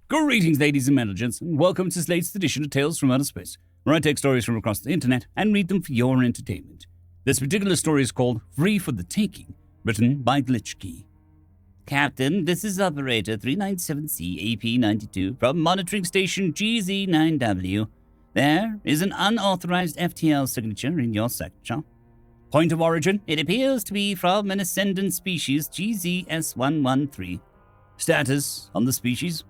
Greetings, ladies and gentlemen, and welcome to this latest edition of Tales from Outer Space, where I take stories from across the internet and read them for your entertainment. This particular story is called Free for the Taking, written by Glitchkey. Captain, this is Operator 397C AP92 from Monitoring Station GZ9W. There is an unauthorized FTL signature in your sector. Point of origin, it appears to be from an ascendant species GZS113. Status on the species.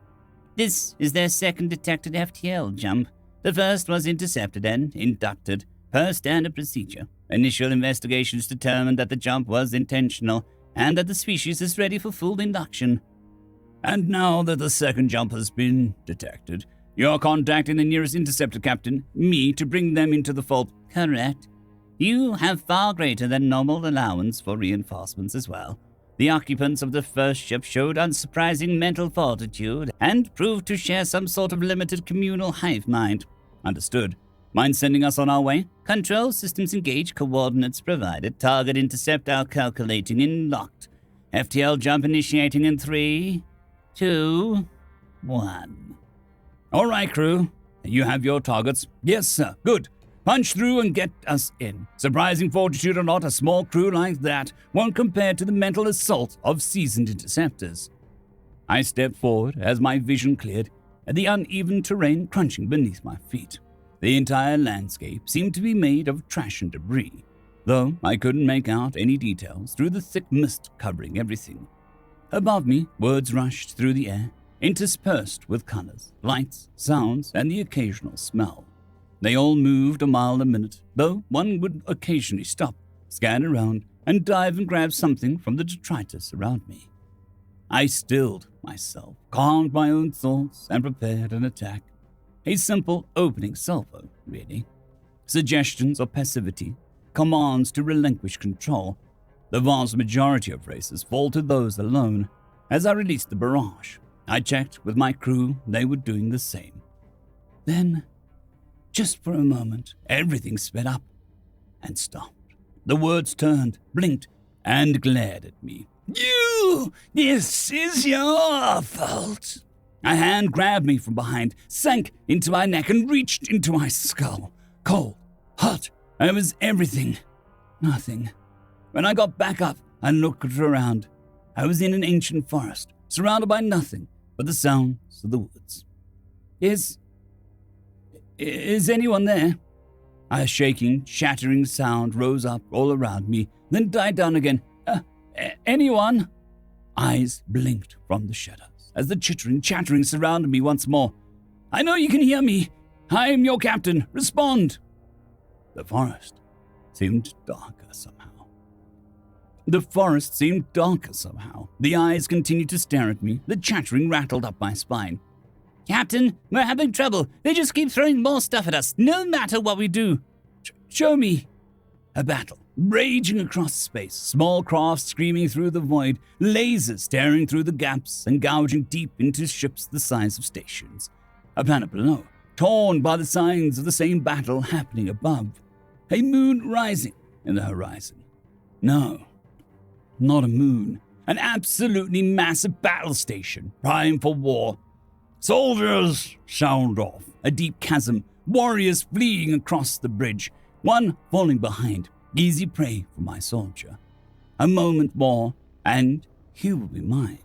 This is their second detected FTL jump. The first was intercepted and inducted, per standard procedure. Initial investigations determined that the jump was intentional and that the species is ready for full induction. And now that the second jump has been detected, you're contacting the nearest interceptor captain, me, to bring them into the fold. Correct. You have far greater than normal allowance for reinforcements as well. The occupants of the first ship showed unsurprising mental fortitude and proved to share some sort of limited communal hive mind. Understood. Mind sending us on our way? Control systems engaged, coordinates provided, target intercept out calculating in locked. FTL jump initiating in 3, 2, 1. All right, crew. You have your targets. Yes, sir. Good. Punch through and get us in. Surprising fortitude or not, a small crew like that won't compare to the mental assault of seasoned interceptors. I stepped forward as my vision cleared and the uneven terrain crunching beneath my feet. The entire landscape seemed to be made of trash and debris, though I couldn't make out any details through the thick mist covering everything. Above me, words rushed through the air, interspersed with colors, lights, sounds, and the occasional smell. They all moved a mile a minute, though one would occasionally stop, scan around, and dive and grab something from the detritus around me. I stilled myself, calmed my own thoughts, and prepared an attack. A simple opening salvo, really. Suggestions of passivity, commands to relinquish control. The vast majority of races fall to those alone. As I released the barrage, I checked with my crew they were doing the same. Then, just for a moment, everything sped up and stopped. The words turned, blinked, and glared at me. This is your fault. A hand grabbed me from behind, sank into my neck, and reached into my skull. Cold, hot, it was everything. Nothing. When I got back up and looked around, I was in an ancient forest, surrounded by nothing but the sounds of the woods. Is anyone there? A shaking, shattering sound rose up all around me, then died down again. Anyone? Eyes blinked from the shadows as the chattering surrounded me once more. I know you can hear me. I am your captain. Respond. The forest seemed darker somehow. The eyes continued to stare at me. The chattering rattled up my spine. Captain, we're having trouble. They just keep throwing more stuff at us, no matter what we do. Show me. A battle, raging across space, small crafts screaming through the void, lasers staring through the gaps and gouging deep into ships the size of stations. A planet below, torn by the signs of the same battle happening above. A moon rising in the horizon. No, not a moon. An absolutely massive battle station, primed for war. Soldiers, sound off. A deep chasm, warriors fleeing across the bridge, one falling behind, easy prey for my soldier. A moment more, and he will be mine.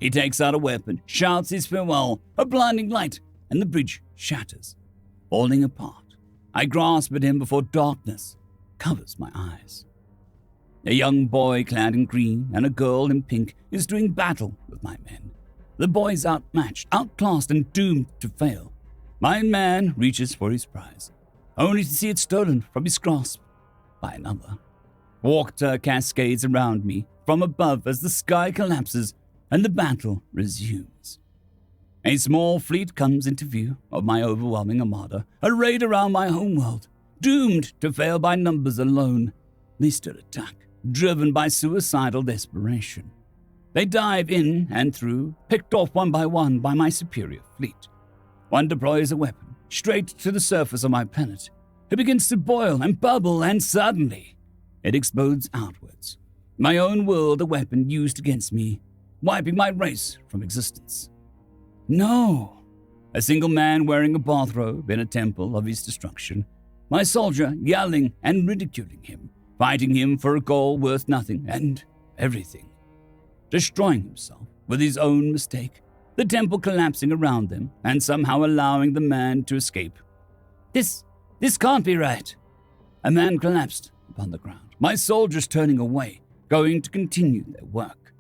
He takes out a weapon, shouts his farewell, a blinding light, and the bridge shatters, falling apart. I grasp at him before darkness covers my eyes. A young boy clad in green and a girl in pink is doing battle with my men. The boy's outmatched, outclassed, and doomed to fail. My man reaches for his prize, only to see it stolen from his grasp by another. Water cascades around me from above as the sky collapses and the battle resumes. A small fleet comes into view of my overwhelming armada, arrayed around my homeworld, doomed to fail by numbers alone. They stood attack, driven by suicidal desperation. They dive in and through, picked off one by my superior fleet. One deploys a weapon straight to the surface of my planet. It begins to boil and bubble, and suddenly it explodes outwards. My own world, a weapon used against me, wiping my race from existence. No. A single man wearing a bathrobe in a temple of his destruction. My soldier yelling and ridiculing him, fighting him for a goal worth nothing and everything. Destroying himself with his own mistake. The temple collapsing around them and somehow allowing the man to escape. This can't be right. A man collapsed upon the ground. My soldiers turning away, going to continue their work.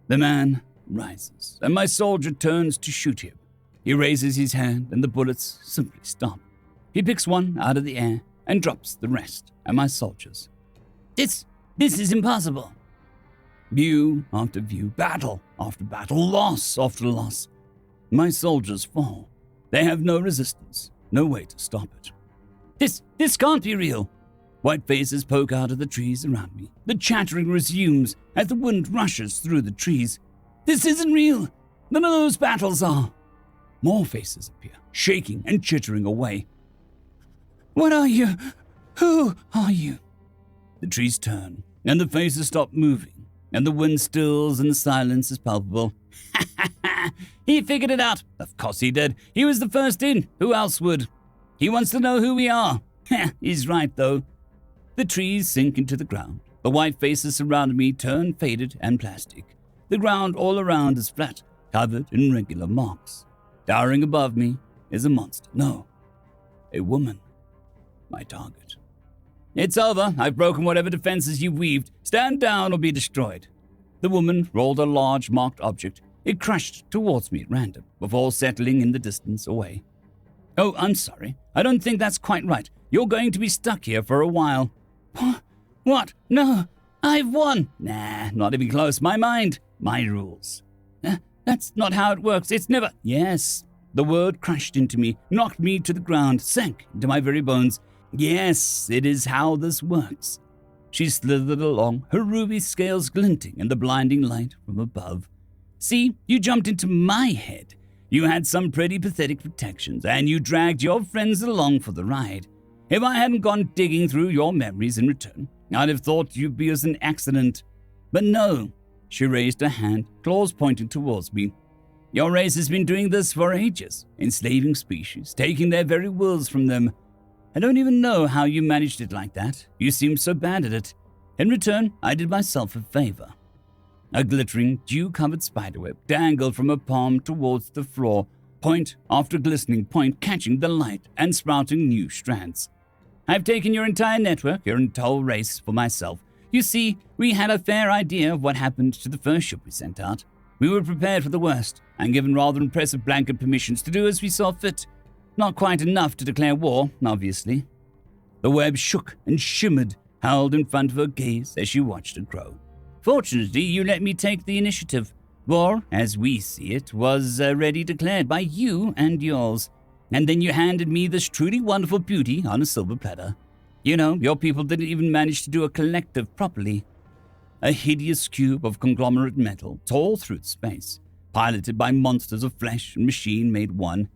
The man rises, and my soldier turns to shoot him. He raises his hand, and the bullets simply stop. He picks one out of the air and drops the rest at my soldiers. This is impossible. View after view, battle after battle, loss after loss. My soldiers fall. They have no resistance, no way to stop it. This can't be real. White faces poke out of the trees around me. The chattering resumes as the wind rushes through the trees. This isn't real. None of those battles are. More faces appear, shaking and chittering away. What are you? Who are you? The trees turn, and the faces stop moving, and the wind stills and the silence is palpable. He figured it out. Of course he did. He was the first in. Who else would? He wants to know who we are. He's right, though. The trees sink into the ground. The white faces surrounding me turn faded and plastic. The ground all around is flat, covered in regular marks. Towering above me is a monster. No, a woman. My target. It's over. I've broken whatever defenses you've weaved. Stand down or be destroyed. The woman rolled a large marked object. It crashed towards me at random, before settling in the distance away. Oh, I'm sorry. I don't think that's quite right. You're going to be stuck here for a while. What? No, I've won. Nah, not even close. My mind. My rules. That's not how it works. It's never... Yes. The word crashed into me, knocked me to the ground, sank into my very bones. Yes, it is how this works. She slithered along, her ruby scales glinting in the blinding light from above. See, you jumped into my head. You had some pretty pathetic protections, and you dragged your friends along for the ride. If I hadn't gone digging through your memories in return, I'd have thought you'd be as an accident. But no. She raised her hand, claws pointing towards me. Your race has been doing this for ages, enslaving species, taking their very wills from them. I don't even know how you managed it like that. You seemed so bad at it. In return, I did myself a favor. A glittering, dew-covered spiderweb dangled from her palm towards the floor, point after glistening point catching the light and sprouting new strands. I've taken your entire network, your entire race, for myself. You see, we had a fair idea of what happened to the first ship we sent out. We were prepared for the worst, and given rather impressive blanket permissions to do as we saw fit. Not quite enough to declare war, obviously. The web shook and shimmered, held in front of her gaze as she watched it grow. Fortunately, you let me take the initiative. War, as we see it, was already declared by you and yours. And then you handed me this truly wonderful beauty on a silver platter. You know, your people didn't even manage to do a collective properly. A hideous cube of conglomerate metal tore through space, piloted by monsters of flesh and machine made one.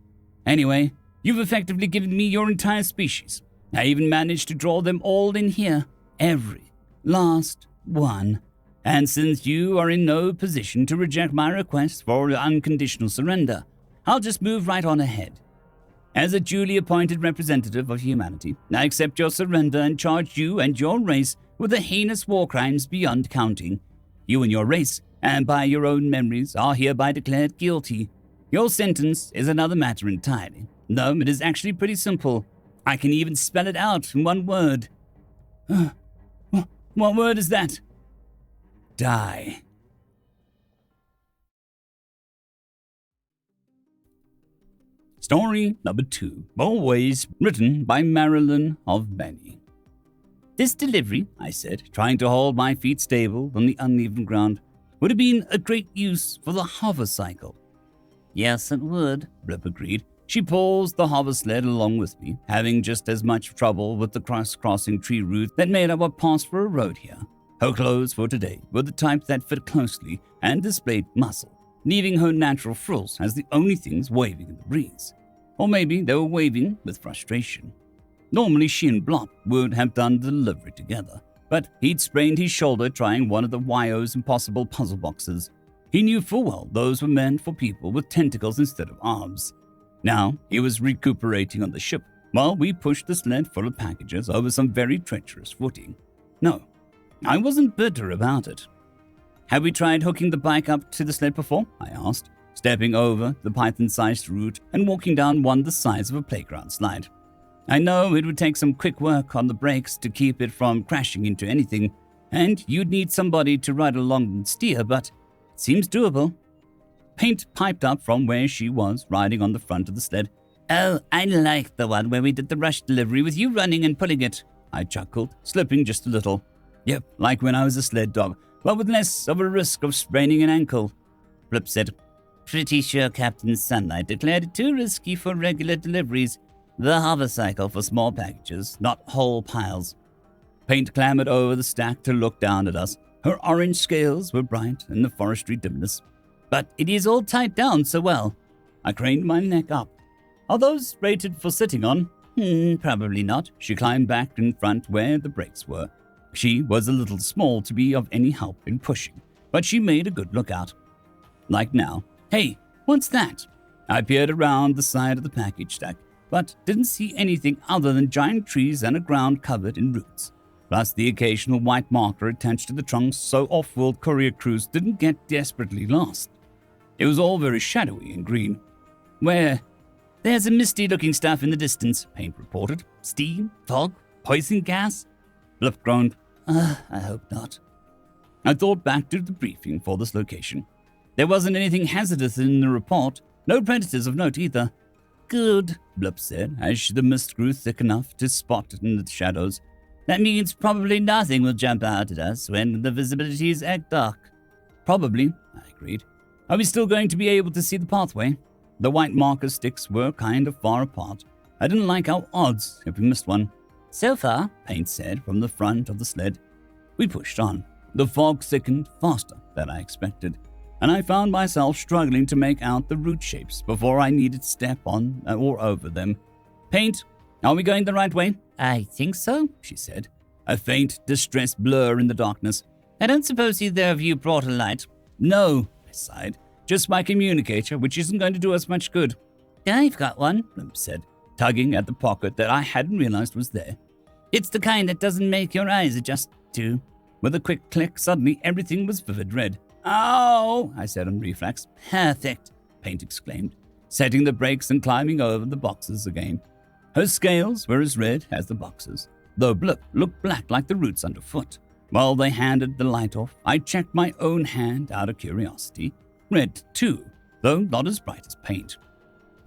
Anyway, you've effectively given me your entire species. I even managed to draw them all in here. Every last one. And since you are in no position to reject my request for unconditional surrender, I'll just move right on ahead. As a duly appointed representative of humanity, I accept your surrender and charge you and your race with the heinous war crimes beyond counting. You and your race, and by your own memories, are hereby declared guilty. Your sentence is another matter entirely. No, it is actually pretty simple. I can even spell it out in one word. What word is that? Die. Story number 2, always written by MarlynnOfMany. This delivery, I said, trying to hold my feet stable on the uneven ground, would have been a great use for the hover cycle. Yes, it would, Blip agreed. She pulls the hover sled along with me, having just as much trouble with the cross-crossing tree roots that made up what passed for a road here. Her clothes for today were the type that fit closely and displayed muscle, leaving her natural frills as the only things waving in the breeze. Or maybe they were waving with frustration. Normally she and Blop would have done the delivery together, but he'd sprained his shoulder trying one of the YO's impossible puzzle boxes. He knew full well those were meant for people with tentacles instead of arms. Now he was recuperating on the ship while we pushed the sled full of packages over some very treacherous footing. No, I wasn't bitter about it. "Have we tried hooking the bike up to the sled before?" I asked, stepping over the python-sized route and walking down one the size of a playground slide. I know it would take some quick work on the brakes to keep it from crashing into anything, and you'd need somebody to ride along and steer, but it seems doable. Paint piped up from where she was, riding on the front of the sled. "Oh, I like the one where we did the rush delivery with you running and pulling it," I chuckled, slipping just a little. "Yep, like when I was a sled dog, but with less of a risk of spraining an ankle." Blip said, "Pretty sure Captain Sunlight declared it too risky for regular deliveries. The hover cycle for small packages, not whole piles." Paint clambered over the stack to look down at us. Her orange scales were bright in the forestry dimness. "But it is all tied down so well." I craned my neck up. "Are those rated for sitting on?" Probably not." She climbed back in front where the brakes were. She was a little small to be of any help in pushing, but she made a good lookout. Like now. "Hey, what's that?" I peered around the side of the package stack, but didn't see anything other than giant trees and a ground covered in roots, plus the occasional white marker attached to the trunks so off-world courier crews didn't get desperately lost. It was all very shadowy and green. "Where?" "There's a misty-looking stuff in the distance," Paint reported. "Steam? Fog? Poison gas?" Bluff groaned. I hope not." I thought back to the briefing for this location. There wasn't anything hazardous in the report. No predators of note either. "Good," Blup said, as the mist grew thick enough to spot it in the shadows. "That means probably nothing will jump out at us when the visibility is at dark." "Probably," I agreed. "Are we still going to be able to see the pathway?" The white marker sticks were kind of far apart. I didn't like our odds if we missed one. "So far," Paint said from the front of the sled. We pushed on. The fog thickened faster than I expected, and I found myself struggling to make out the root shapes before I needed to step on or over them. "Paint, are we going the right way?" "I think so," she said, a faint, distressed blur in the darkness. "I don't suppose either of you brought a light?" "No," I sighed. "Just my communicator, which isn't going to do us much good." "I've got one," Blimp said, tugging at the pocket that I hadn't realized was there. "It's the kind that doesn't make your eyes adjust to." With a quick click, suddenly everything was vivid red. "Ow!" I said on reflex. "Perfect," Paint exclaimed, setting the brakes and climbing over the boxes again. Her scales were as red as the boxes, though Blip looked black like the roots underfoot. While they handed the light off, I checked my own hand out of curiosity. Red, too, though not as bright as Paint.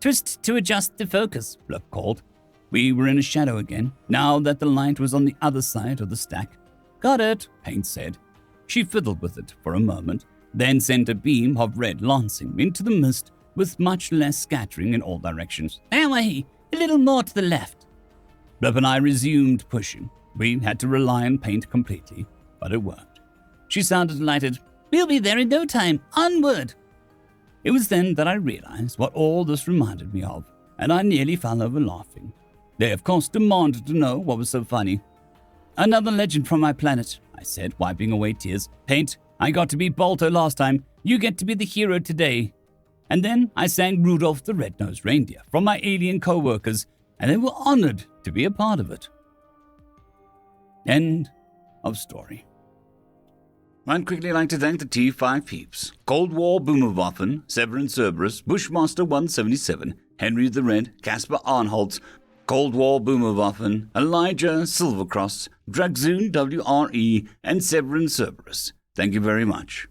"Twist to adjust the focus," Blip called. We were in a shadow again, now that the light was on the other side of the stack. "Got it," Paint said. She fiddled with it for a moment, then sent a beam of red lancing into the mist with much less scattering in all directions. "Away! A little more to the left." Blip and I resumed pushing. We had to rely on Paint completely, but it worked. She sounded delighted. "We'll be there in no time. Onward!" It was then that I realized what all this reminded me of, and I nearly fell over laughing. They, of course, demanded to know what was so funny. "Another legend from my planet," I said, wiping away tears. "Paint, I got to be Balto last time. You get to be the hero today." And then I sang Rudolph the Red-Nosed Reindeer from my alien co-workers, and they were honored to be a part of it. End of story. I'd quickly like to thank the T5 peeps: Cold War Boomerwaffen, Severin Cerberus, Bushmaster 177, Henry the Red, Caspar Arnholtz, Cold War Boomerwaffen, Elijah Silvercross, Dragzoon WRE, and Severin Cerberus. Thank you very much.